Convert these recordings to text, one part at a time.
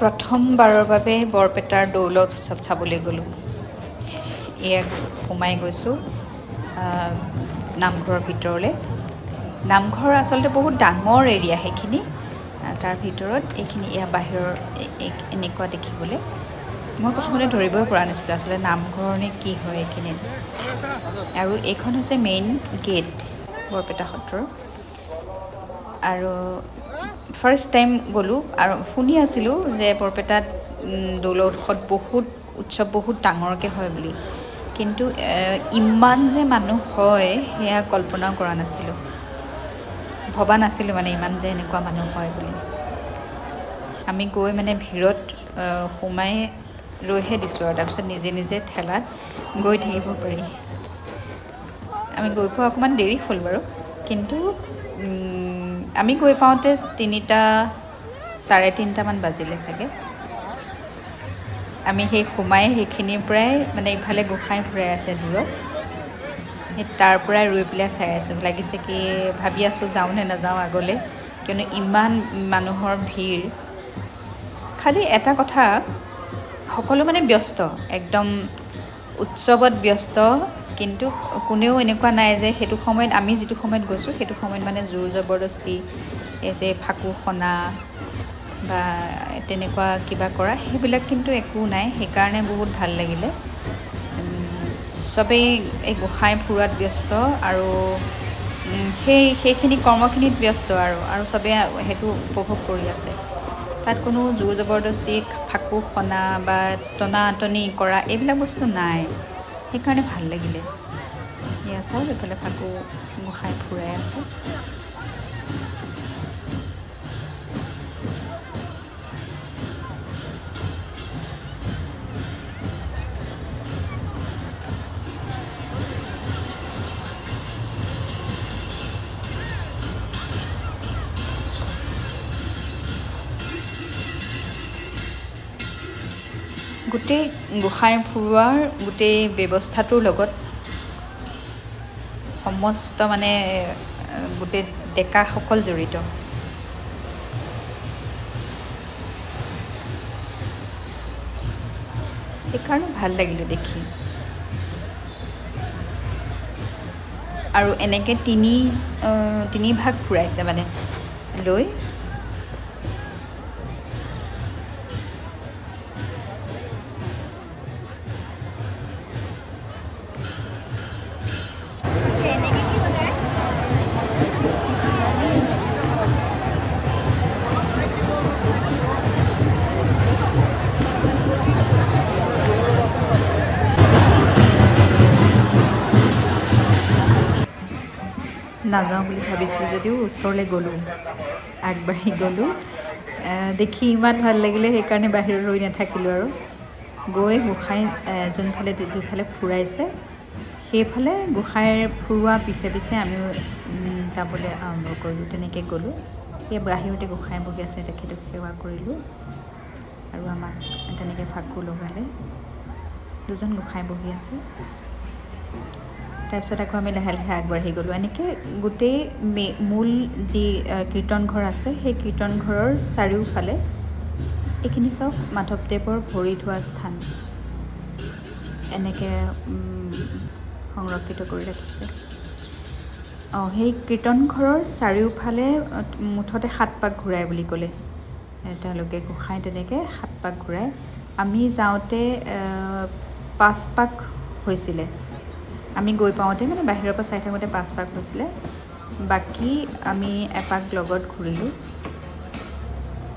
প্ৰথমবাৰৰ বাবে বৰপেটাৰ দৌল উৎসৱ চাবলৈ গ'লোঁ। এয়া সোমাই গৈছোঁ নামঘৰৰ ভিতৰলৈ। নামঘৰ আচলতে বহুত ডাঙৰ এৰিয়া সেইখিনি, তাৰ ভিতৰত এইখিনি এয়া বাহিৰৰ এনেকুৱা দেখিবলৈ। মই প্ৰথমতে ধৰিবই পৰা নাছিলোঁ আচলতে নামঘৰ নে কি হয় এইখিনিত। আৰু এইখন হৈছে মেইন গেট বৰপেটা সত্ৰৰ। আৰু ফাৰ্ষ্ট টাইম গ'লোঁ আৰু শুনি আছিলোঁ যে বৰপেটাত দৌল উৎসৱ বহুত ডাঙৰকৈ হয় বুলি, কিন্তু ইমান যে মানুহ হয় সেয়া কল্পনাও কৰা নাছিলোঁ। ভবা নাছিলোঁ মানে ইমান যে এনেকুৱা মানুহ হয় বুলি। আমি গৈ মানে ভিৰত সোমাই ৰৈহে দিছোঁ আৰু তাৰপিছত নিজে নিজে ঠেলাত গৈ থাকিব পাৰি। আমি গৈ পোৱা অকণমান দেৰি হ'ল বাৰু, কিন্তু আমি গৈ পাওঁতে 3:30-3:30মান বাজিলে চাগে। আমি সোমাই সেইখিনিৰ পৰাই মানে ইফালে গোঁসাই ফুৰাই আছে দূৰত, সেই তাৰ পৰাই ৰৈ পেলাই চাই আছোঁ। লাগিছে কি ভাবি আছোঁ যাওঁ নে নাযাওঁ আগলৈ, কিয়নো ইমান মানুহৰ ভিৰ। খালি এটা কথা, সকলো মানে ব্যস্ত, একদম উৎসৱত ব্যস্ত, কিন্তু কোনেও এনেকুৱা নাই যে সেইটো সময়ত আমি যিটো সময়ত গৈছোঁ সেইটো সময়ত মানে জোৰ জবৰদস্তি এই যে ফাকু সনা বা তেনেকুৱা কিবা কৰা সেইবিলাক কিন্তু একো নাই। সেইকাৰণে বহুত ভাল লাগিলে। চবেই এই গোঁসাই ফুৰোৱাত ব্যস্ত আৰু সেইখিনি কৰ্মখিনিত ব্যস্ত আৰু চবেই সেইটো উপভোগ কৰি আছে। তাত কোনো জোৰ জবৰদস্তি ফাকু সনা বা টনাটনি কৰা এইবিলাক বস্তু নাই। সেইকাৰণে ভাল লাগিলে। এয়া চাওক এইফালে ফাকু গোঁসাই ফুৰাই আছে। গোটেই গোঁসাই ফুৰোৱাৰ গোটেই ব্যৱস্থাটোৰ লগত সমস্ত মানে গোটেই ডেকাসকল জড়িত। সেইকাৰণে ভাল লাগিলে দেখি। আৰু এনেকৈ তিনি ভাগ ফুৰাইছে মানে লৈ। নাযাওঁ বুলি ভাবিছিলোঁ যদিও ওচৰলৈ গ'লোঁ, আগবাঢ়ি গ'লোঁ। দেখি ইমান ভাল লাগিলে, সেইকাৰণে বাহিৰত ৰৈ নাথাকিলোঁ আৰু গৈ গোঁসাই যিফালে ফুৰাইছে সেইফালে গোঁসাইৰ ফুৰোৱা পিছে পিছে আমিও যাবলৈ আৰম্ভ কৰিলোঁ। তেনেকৈ গ'লোঁ। সেই বাহিৰতে গোঁসাই বহি আছে, তেখেতক সেৱা কৰিলোঁ আৰু আমাক তেনেকৈ ফাকু লগালে। দুজন গোঁসাই বহি আছে। তাৰপিছত আকৌ আমি লাহে লাহে আগবাঢ়ি গ'লোঁ। এনেকৈ গোটেই মূল যি কীৰ্তন ঘৰ আছে সেই কীৰ্তন ঘৰৰ চাৰিওফালে এইখিনি চাওক মাধৱদেৱৰ ভৰি ধোৱা স্থান এনেকৈ সংৰক্ষিত কৰি ৰাখিছে। সেই কীৰ্তন ঘৰৰ চাৰিওফালে মুঠতে 7 পাক ঘূৰাই বুলি ক'লে তেওঁলোকে। গোঁসাই তেনেকৈ 7 পাক ঘূৰাই। আমি যাওঁতে 5 পাক হৈছিলে। আমি গৈ পাওঁতে মানে বাহিৰৰ পৰা চাই থাকোঁতে 5 পাক হৈছিলে। বাকী আমি এপাক লগত ঘূৰিলোঁ।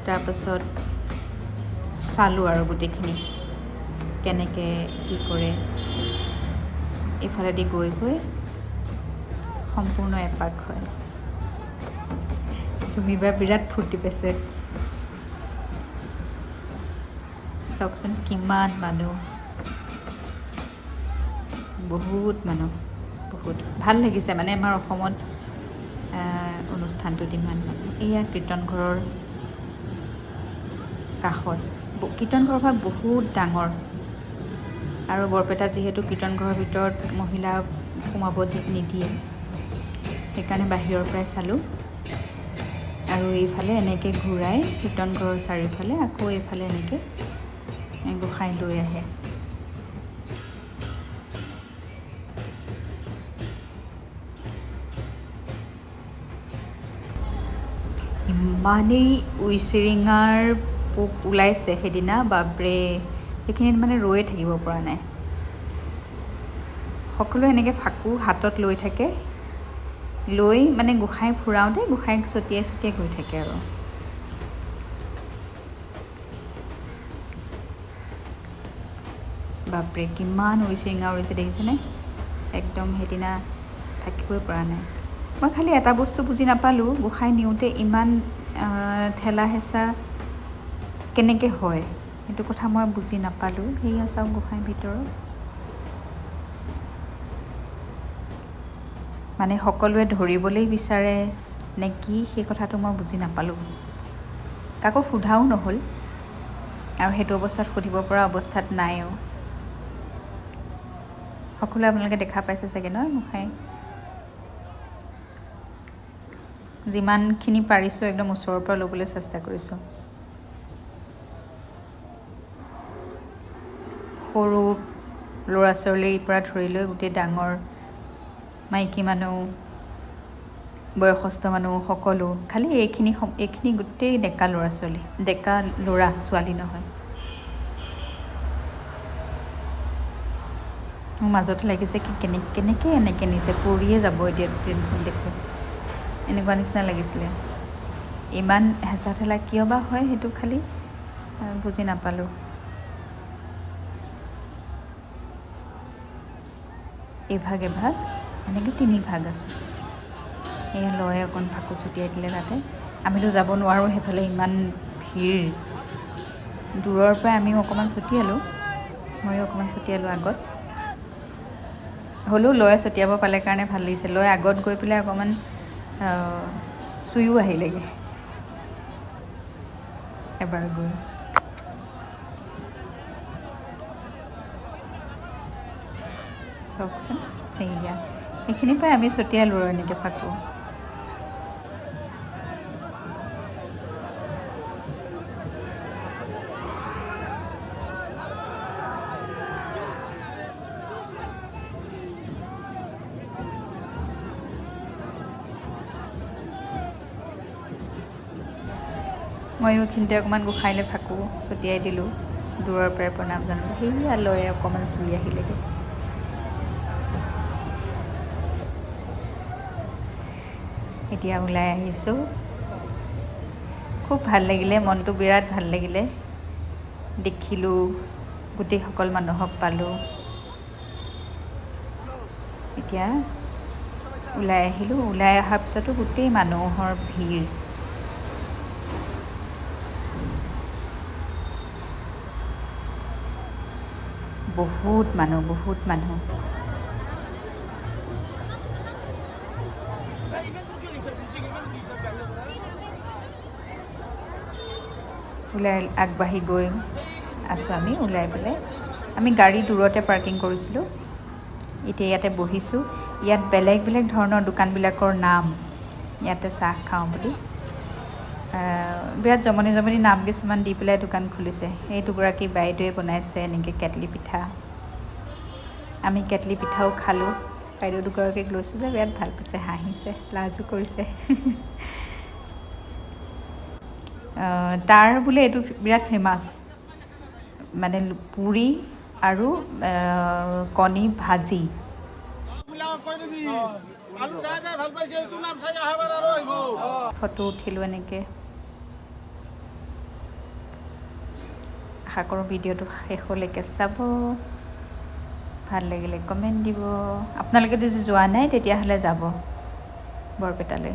তাৰপাছত চালোঁ আৰু গোটেইখিনি কেনেকৈ কি কৰে। এইফালেদি গৈ গৈ সম্পূৰ্ণ এপাক হয়। চুমিবা বিৰাট ফূৰ্তি পাইছে। চাওকচোন কিমান মানুহ, বহুত মানুহ, বহুত ভাল লাগিছে মানে আমাৰ অসমত অনুষ্ঠানটোত ইমান মানুহ। এয়া কীৰ্তন ঘৰৰ কাষত। কীৰ্তন ঘৰভাগ বহুত ডাঙৰ আৰু বৰপেটাত যিহেতু কীৰ্তন ঘৰৰ ভিতৰত মহিলা সোমাব নিদিয়ে, সেইকাৰণে বাহিৰৰ পৰাই চালোঁ। আৰু এইফালে এনেকৈ ঘূৰাই কীৰ্তন ঘৰৰ চাৰিওফালে আকৌ এইফালে এনেকৈ গোসাঁই লৈ আহে। ইমানেই উইচিৰিঙাৰ পোক ওলাইছে সেইদিনা, বাপৰে, সেইখিনিত মানে ৰৈয়ে থাকিব পৰা নাই। সকলোৱে এনেকৈ ফাকু হাতত লৈ থাকে, লৈ মানে গোসাঁই ফুৰাওঁতে গোসাঁইক ছটিয়াই ছটিয়াই গৈ থাকে আৰু। বাপৰে কিমান উইচিৰিঙা উৰিছে দেখিছেনে? একদম সেইদিনা থাকিবই পৰা নাই। মই খালি এটা বস্তু বুজি নাপালোঁ, গোসাঁই নিওঁতে ইমান ঠেলা হেঁচা কেনেকৈ হয় সেইটো কথা মই বুজি নাপালোঁ। সেয়া চাওক গোসাঁইৰ ভিতৰত মানে সকলোৱে ধৰিবলৈ বিচাৰে নে কি, সেই কথাটো মই বুজি নাপালোঁ। কাকো সোধাও নহ'ল আৰু সেইটো অৱস্থাত সুধিব পৰা অৱস্থাত নাইও। সকলোৱে আপোনালোকে দেখা পাইছে চাগে নহয় গোসাঁই? যিমানখিনি পাৰিছোঁ একদম ওচৰৰ পৰা ল'বলৈ চেষ্টা কৰিছোঁ। সৰু ল'ৰা ছোৱালীৰ পৰা ধৰি লৈ গোটেই ডাঙৰ মাইকী মানুহ, বয়সস্থ মানুহ সকলো, খালি এইখিনি গোটেই ডেকা ল'ৰা ছোৱালী, ডেকা ল'ৰা ছোৱালী নহয়। মোৰ মাজতে লাগিছে কি কেনেকৈ এনেকৈ নিছে, পৰিয়ে যাব এতিয়া ট্ৰেইনখন দেখোঁ, এনেকুৱা নিচিনা লাগিছিলে। ইমান হেঁচা ঠেলা কিয় বা হয় সেইটো খালি বুজি নাপালোঁ। এভাগ এনেকৈ 3 ভাগ আছে। এয়া লয় অকণ ফাকু ছটিয়াই দিলে তাতে। আমিতো যাব নোৱাৰোঁ সেইফালে, ইমান ভিৰ। দূৰৰ পৰাই আমিও অকণমান ছটিয়ালোঁ, ময়ো অকণমান ছটিয়ালোঁ আগত। হ'লেও লয় ছটিয়াব পালে কাৰণে ভাল লাগিছে। লয় আগত গৈ পেলাই অকণমান চুইও আহিলেগৈ এবাৰ গৈ। চাওকচোন, সেয়া এইখিনিৰ পৰাই আমি ছটিয়ালোঁ আৰু এনেকৈ ফাকু। ময়ো এইখিনিতে অকণমান গোসাঁইলৈ ফাকু ছটিয়াই দিলোঁ, দূৰৰ পৰাই প্ৰণাম জনালোঁ। সেয়া লয় অকণমান চুই আহিলেগৈ। এতিয়া ওলাই আহিছোঁ, খুব ভাল লাগিলে, মনটো বিৰাট ভাল লাগিলে। দেখিলোঁ, গোটেইসকল মানুহক পালোঁ। এতিয়া ওলাই আহিলোঁ, ওলাই অহাৰ পিছতো গোটেই মানুহৰ ভিৰ। বহুত মানুহ। ওলাই আগবাঢ়ি গৈ আছোঁ আমি। ওলাই পেলাই আমি গাড়ী দূৰতে পাৰ্কিং কৰিছিলোঁ। এতিয়া ইয়াতে বহিছোঁ। ইয়াত বেলেগ বেলেগ ধৰণৰ দোকানবিলাকৰ নাম, ইয়াতে চাহ খাওঁ বুলি বিৰাট জমনি জমনি নাম কিছুমান দি পেলাই দোকান খুলিছে। সেই দুগৰাকী বাইদেৱে বনাইছে এনেকৈ কেটলি পিঠা। আমি কেটলি পিঠাও খালোঁ। বাইদেউ দুগৰাকীক লৈছোঁ যে বিৰাট ভাল পাইছে, হাঁহিছে, লাজো কৰিছে। তাৰ বোলে এইটো বিৰাট ফেমাছ, মানে পুৰি আৰু কণী ভাজি। ফটো উঠিলোঁ এনেকৈ। আশা কৰোঁ ভিডিঅ'টো শেষলৈকে চাব, ভাল লাগিলে কমেণ্ট দিব। আপোনালোকে যদি যোৱা নাই তেতিয়াহ'লে যাব বৰপেটালৈ।